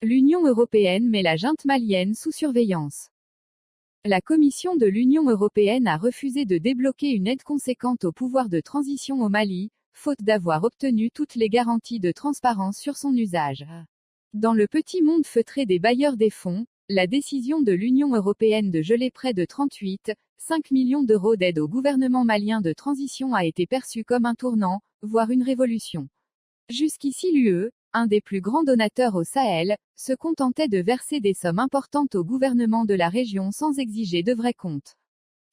L'Union européenne met la junte malienne sous surveillance. La Commission de l'Union européenne a refusé de débloquer une aide conséquente au pouvoir de transition au Mali, faute d'avoir obtenu toutes les garanties de transparence sur son usage. Dans le petit monde feutré des bailleurs des fonds, la décision de l'Union européenne de geler près de 38,5 millions d'euros d'aide au gouvernement malien de transition a été perçue comme un tournant, voire une révolution. Jusqu'ici l'UE, un des plus grands donateurs au Sahel, se contentait de verser des sommes importantes au gouvernement de la région sans exiger de vrais comptes.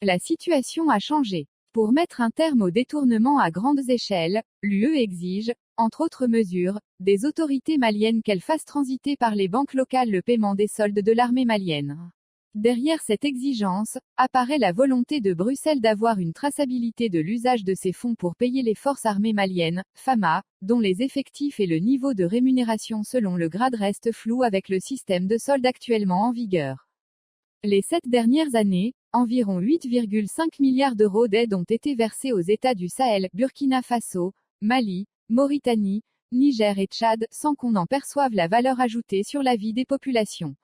La situation a changé. Pour mettre un terme au détournement à grandes échelles, l'UE exige, entre autres mesures, des autorités maliennes qu'elles fassent transiter par les banques locales le paiement des soldes de l'armée malienne. Derrière cette exigence, apparaît la volonté de Bruxelles d'avoir une traçabilité de l'usage de ces fonds pour payer les forces armées maliennes, FAMA, dont les effectifs et le niveau de rémunération selon le grade restent flous avec le système de solde actuellement en vigueur. Les 7 dernières années, environ 8,5 milliards d'euros d'aide ont été versés aux États du Sahel, Burkina Faso, Mali, Mauritanie, Niger et Tchad, sans qu'on en perçoive la valeur ajoutée sur la vie des populations.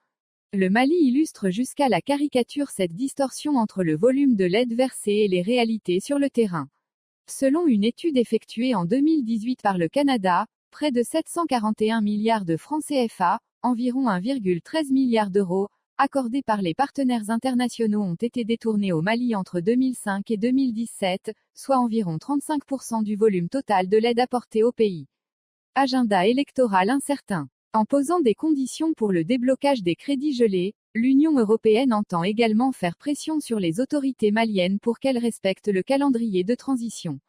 Le Mali illustre jusqu'à la caricature cette distorsion entre le volume de l'aide versée et les réalités sur le terrain. Selon une étude effectuée en 2018 par le Canada, près de 741 milliards de francs CFA, environ 1,13 milliard d'euros, accordés par les partenaires internationaux ont été détournés au Mali entre 2005 et 2017, soit environ 35% du volume total de l'aide apportée au pays. Agenda électoral incertain. En posant des conditions pour le déblocage des crédits gelés, l'Union européenne entend également faire pression sur les autorités maliennes pour qu'elles respectent le calendrier de transition.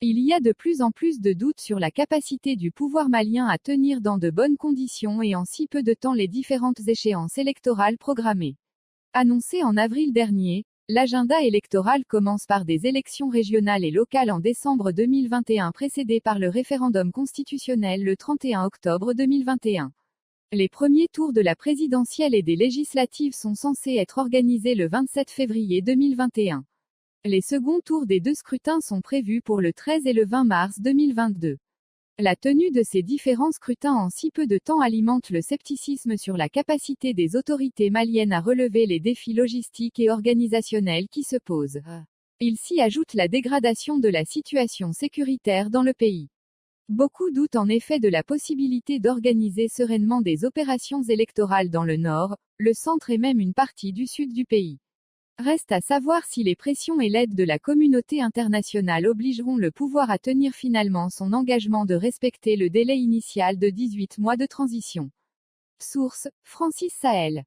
Il y a de plus en plus de doutes sur la capacité du pouvoir malien à tenir dans de bonnes conditions et en si peu de temps les différentes échéances électorales programmées. Annoncé en avril dernier, l'agenda électoral commence par des élections régionales et locales en décembre 2021 précédées par le référendum constitutionnel le 31 octobre 2021. Les premiers tours de la présidentielle et des législatives sont censés être organisés le 27 février 2021. Les seconds tours des deux scrutins sont prévus pour le 13 et le 20 mars 2022. La tenue de ces différents scrutins en si peu de temps alimente le scepticisme sur la capacité des autorités maliennes à relever les défis logistiques et organisationnels qui se posent. Il s'y ajoute la dégradation de la situation sécuritaire dans le pays. Beaucoup doutent en effet de la possibilité d'organiser sereinement des opérations électorales dans le nord, le centre et même une partie du sud du pays. Reste à savoir si les pressions et l'aide de la communauté internationale obligeront le pouvoir à tenir finalement son engagement de respecter le délai initial de 18 mois de transition. Source, Francis Sahel.